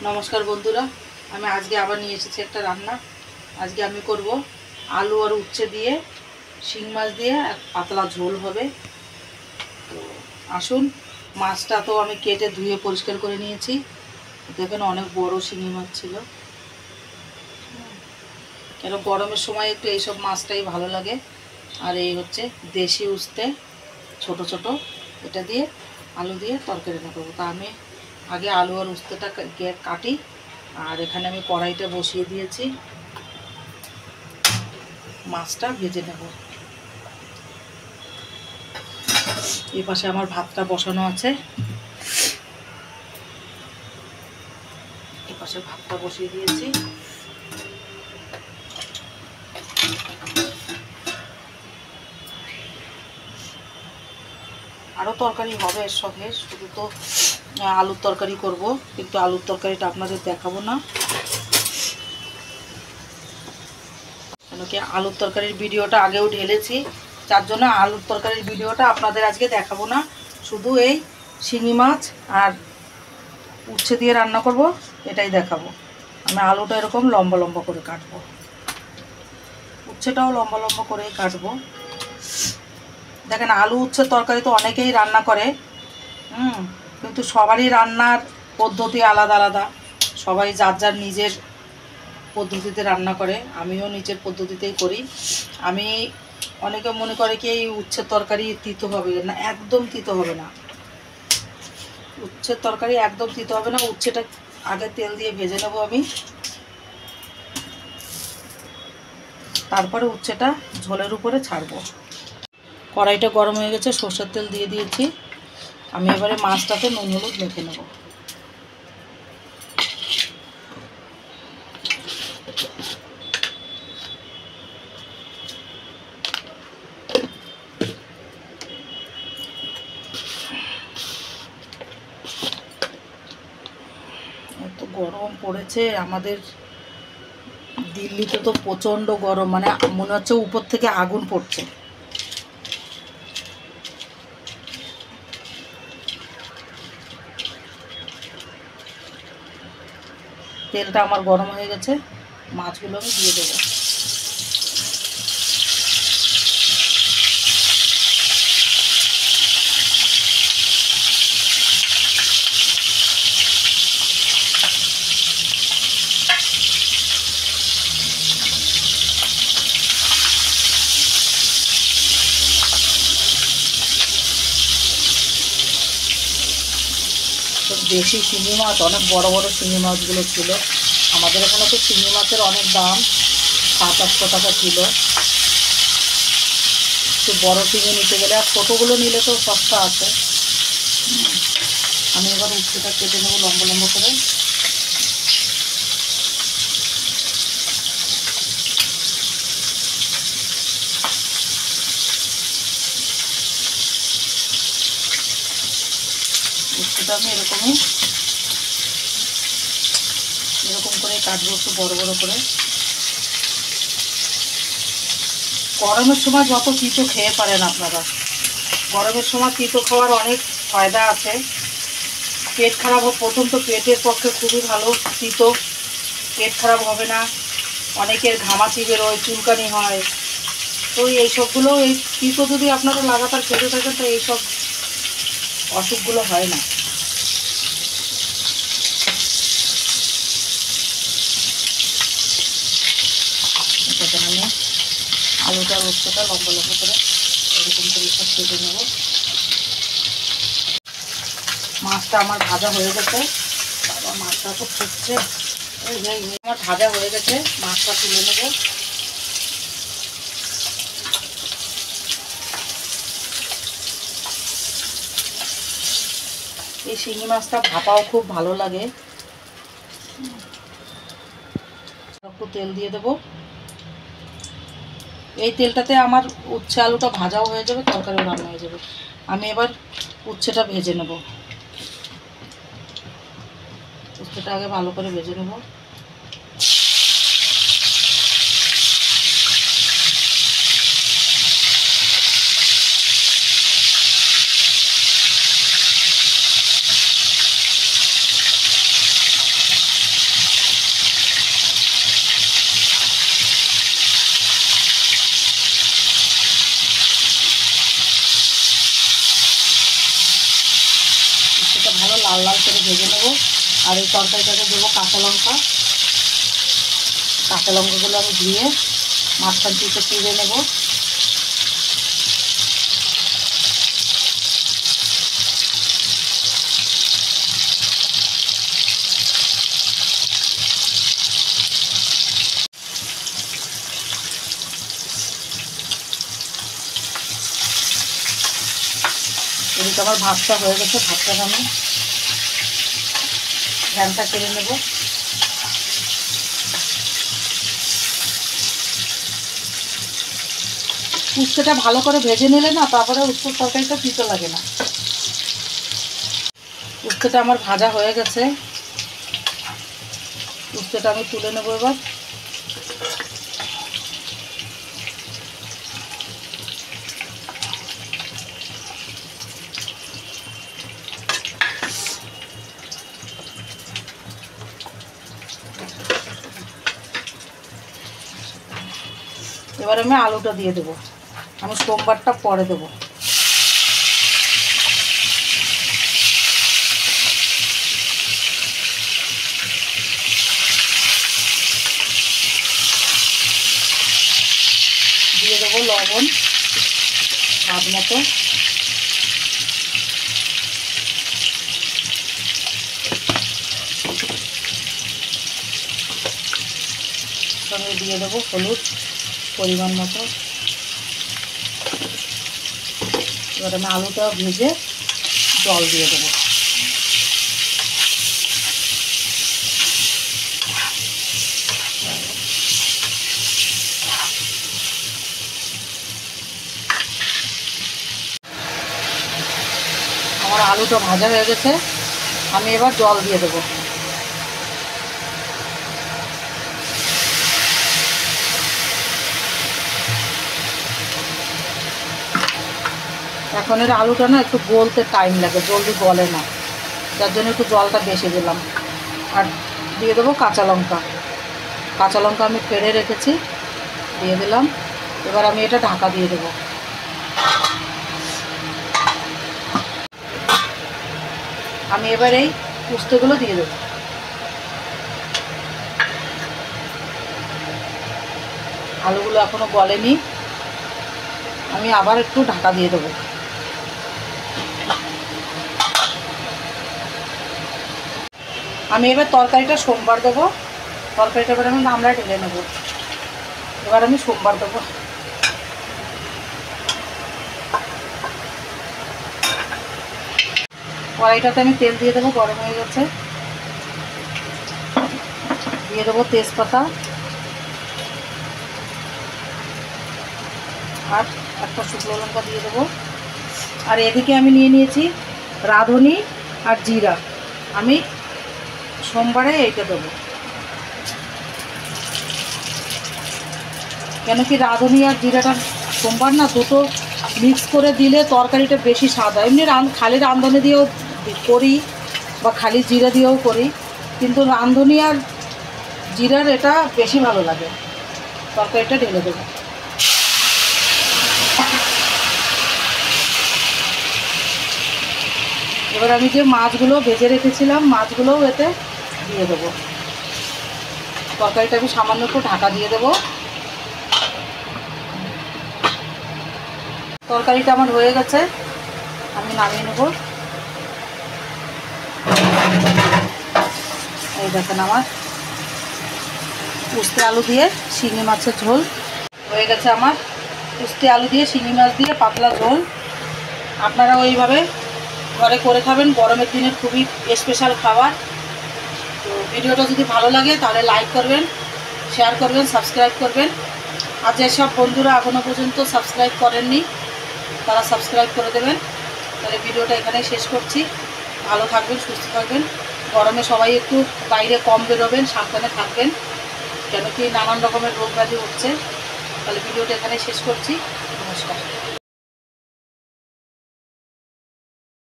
নমস্কার বন্ধুরা, আমি আজকে আবার নিয়ে এসেছি একটা রান্না। আজকে আমি করব আলু আর উচ্ছে দিয়ে শিং মাছ দিয়ে এক পাতলা ঝোল হবে। তো আসুন, মাছটা তো আমি কেটে ধুয়ে পরিষ্কার করে নিয়েছি। দেখেন অনেক বড় শিঙি মাছ ছিল। কেন গরমের সময় একটু এইসব মাছটাই ভালো লাগে। আর এই হচ্ছে দেশি উস্তে ছোট ছোট, এটা দিয়ে আলু দিয়ে তরকারি করবো। তা আমি আগে আলু আর উস্তেটা কাটি। আর এখানে আমি কড়াইটা বসিয়ে দিয়েছি, মাছটা ভেজে নেব। এই পাশে আমার ভাতটা বসানো আছে, এই পাশে ভাতটা বসিয়ে দিয়েছি। আরও তরকারি হবে এর সঙ্গে, শুধু তো আলুর তরকারি করব, কিন্তু আলুর তরকারিটা আপনাদের দেখাবো না। কেন কি আলুর তরকারির ভিডিওটা আগেও ঢেলেছি, যার জন্য আলুর তরকারির ভিডিওটা আপনাদের আজকে দেখাবো না। শুধু এই শিঙি মাছ আর উচ্ছে দিয়ে রান্না করব, এটাই দেখাবো। আমি আলুটা এরকম লম্বা লম্বা করে কাটবো, উচ্ছেটাও লম্বা লম্বা করেই কাটবো। দেখেন, আলু উচ্ছের তরকারি তো অনেকেই রান্না করে, কিন্তু সবারই রান্নার পদ্ধতি আলাদা আলাদা। সবাই যার যার নিজের পদ্ধতিতে রান্না করে, আমিও নিজের পদ্ধতিতেই করি। আমি অনেকে মনে করে কি এই উচ্ছের তরকারি তিতো হবে না, একদম তিতো হবে না। উচ্ছের তরকারি একদম তিতো হবে না। উচ্ছেটা আগে তেল দিয়ে ভেজে নেব আমি, তারপরে উচ্ছেটা ঝোলের উপরে ছাড়বো। কড়াইটা গরম হয়ে গেছে, সরষের তেল দিয়ে দিয়েছি। আমি এবারে মাছটাতে নুন হলুদ মেখে নেব। এত গরম পড়েছে আমাদের দিল্লিতে, তো প্রচণ্ড গরম, মানে মনে হচ্ছে উপর থেকে আগুন পড়ছে। তেলটা আমার গরম হয়ে গেছে, মাছগুলো আমি দিয়ে দেবো। দেশি শিঙি মাছ, অনেক বড় বড় শিঙি মাছগুলো ছিল। আমাদের এখানে তো শিঙি মাছের অনেক দাম, 700-800 টাকা কিলো। একটু বড় শিঙি নিতে গেলে, আর ছোটোগুলো নিলে তো সস্তা আছে। আমি এবার উচ্ছেটা কেটে নেবো লম্বা লম্বা করে। উচ্ছেটা আমি এরকম করে কাটবো, একটু বড় বড় করে। গরমের সময় যত তিতো খেয়ে পারেন আপনারা। গরমের সময় তিতো খাওয়ার অনেক ফায়দা আছে। পেট খারাপ হোক, প্রথম তো পেটের পক্ষে খুবই ভালো তিতো, পেট খারাপ হবে না। অনেকের ঘামাচি বেরোয়, চুলকানি হয়, তো এইসবগুলো, এই তিতো যদি আপনারা লাগাতার খেতে থাকেন তো এইসব অসুখগুলো হয় না। সেখানে আমি আলুটা রোস্টটা লম্বা লম্বা করে এরকম করে সব কেটে নেব। মাছটা আমার ভাজা হয়ে গেছে। বাবা, মাছটা তো ফুটছে। আমার ভাজা হয়ে গেছে, মাছটা তুলে নেব। এই শিঙি মাছটা ভাপাও খুব ভালো লাগে। একটু তেল দিয়ে দেবো। এই তেলটাতে আমার উচ্ছে আলুটা ভাজাও হয়ে যাবে, তরকারিও রান্না হয়ে যাবে। আমি এবার উচ্ছেটা ভেজে নেব। উচ্ছেটা আগে ভালো করে ভেজে নেব। ভেজে নেব। আর এই তরকারিটাকে দেবো কাঁচা লঙ্কা। কাঁচা লঙ্কাগুলো আমি ধুয়ে মাঝখান থেকে চিড়ে নেব। এদিকে আমার ভাতটা হয়ে গেছে, ভাতটাকে আমি ঘ্যানটা কেড়ে নেব। উচ্ছেটা ভালো করে ভেজে নিলে না তারপরে উচ্ছের তরকারিটা তিতো লাগে না। উচ্ছেটা আমার ভাজা হয়ে গেছে, উচ্ছেটা আমি তুলে নেব এবার। এবার আমি আলুটা দিয়ে দেবো, আমি সোমবারটা পরে দেবো। দিয়ে দেবো লবণ স্বাদ মতো। সঙ্গে দিয়ে দেবো হলুদ পরিমাণ মতো। এবার আমি আলুটা ভেজে জল দিয়ে দেবো। আমার আলুটা ভাজা হয়ে গেছে, আমি এবার জল দিয়ে দেবো। এখন এর আলুটা না একটু গলতে টাইম লাগে, জলদি গলে না, যার জন্য একটু জলটা বেশি দিলাম। আর দিয়ে দেবো কাঁচা লঙ্কা। কাঁচা লঙ্কা আমি ফেড়ে রেখেছি, দিয়ে দিলাম। এবার আমি এটা ঢাকা দিয়ে দেবো। আমি এবার এই উস্তেগুলো দিয়ে দেবো। আলুগুলো এখনো গলেনি, আমি আবার একটু ঢাকা দিয়ে দেবো। আমি এবার তরকারিটা সোমবার দেবো। তরকারিটা এবার আমি গামলায় ঢেলে নেব। এবার আমি সোমবার দেবো। কড়াইটাতে আমি তেল দিয়ে দেবো, গরম হয়ে গেছে। দিয়ে দেবো তেজপাতা আর একটা শুকনো লঙ্কা দিয়ে দেবো। আর এদিকে আমি নিয়ে নিয়েছি রাঁধুনি আর জিরা, আমি সোমবারে এইটা দেবো। কেন কি রাঁধুনি আর জিরাটা সোমবার না দুটো মিক্স করে দিলে তরকারিটা বেশি স্বাদ হয়। এমনি খালি রাঁধুনি দিয়েও করি বা খালি জিরা দিয়েও করি, কিন্তু রাঁধুনি আর জিরার এটা বেশি ভালো লাগে। তরকারিটা ঢেলে দেবো। এবার আমি যে মাছগুলো ভেজে রেখেছিলাম মাছগুলোও এতে দিয়ে দেবো। তরকারিটা আমি সামান্য একটু ঢাকা দিয়ে দেবো। তরকারিটা আমার হয়ে গেছে, আমি নামিয়ে নেব। এই দেখেন আমার উস্তে আলু দিয়ে শিঙি মাছের ঝোল হয়ে গেছে। আমার উস্তে আলু দিয়ে শিঙি মাছ দিয়ে পাতলা ঝোল। আপনারাও এইভাবে ঘরে করে খাবেন, গরমের দিনে খুবই স্পেশাল খাবার। তো ভিডিওটা যদি ভালো লাগে তাহলে লাইক করবেন, শেয়ার করবেন, সাবস্ক্রাইব করবেন। আর যেসব বন্ধুরা এখনও পর্যন্ত সাবস্ক্রাইব করেননি তারা সাবস্ক্রাইব করে দেবেন। তাহলে ভিডিওটা এখানেই শেষ করছি। ভালো থাকবেন, সুস্থ থাকবেন। গরমে সবাই একটু বাইরে কম বেরোবেন, সাবধানে থাকবেন, কেন কি নানান রকমের রোগ ব্যাধি হচ্ছে। তাহলে ভিডিওটা এখানেই শেষ করছি। নমস্কার।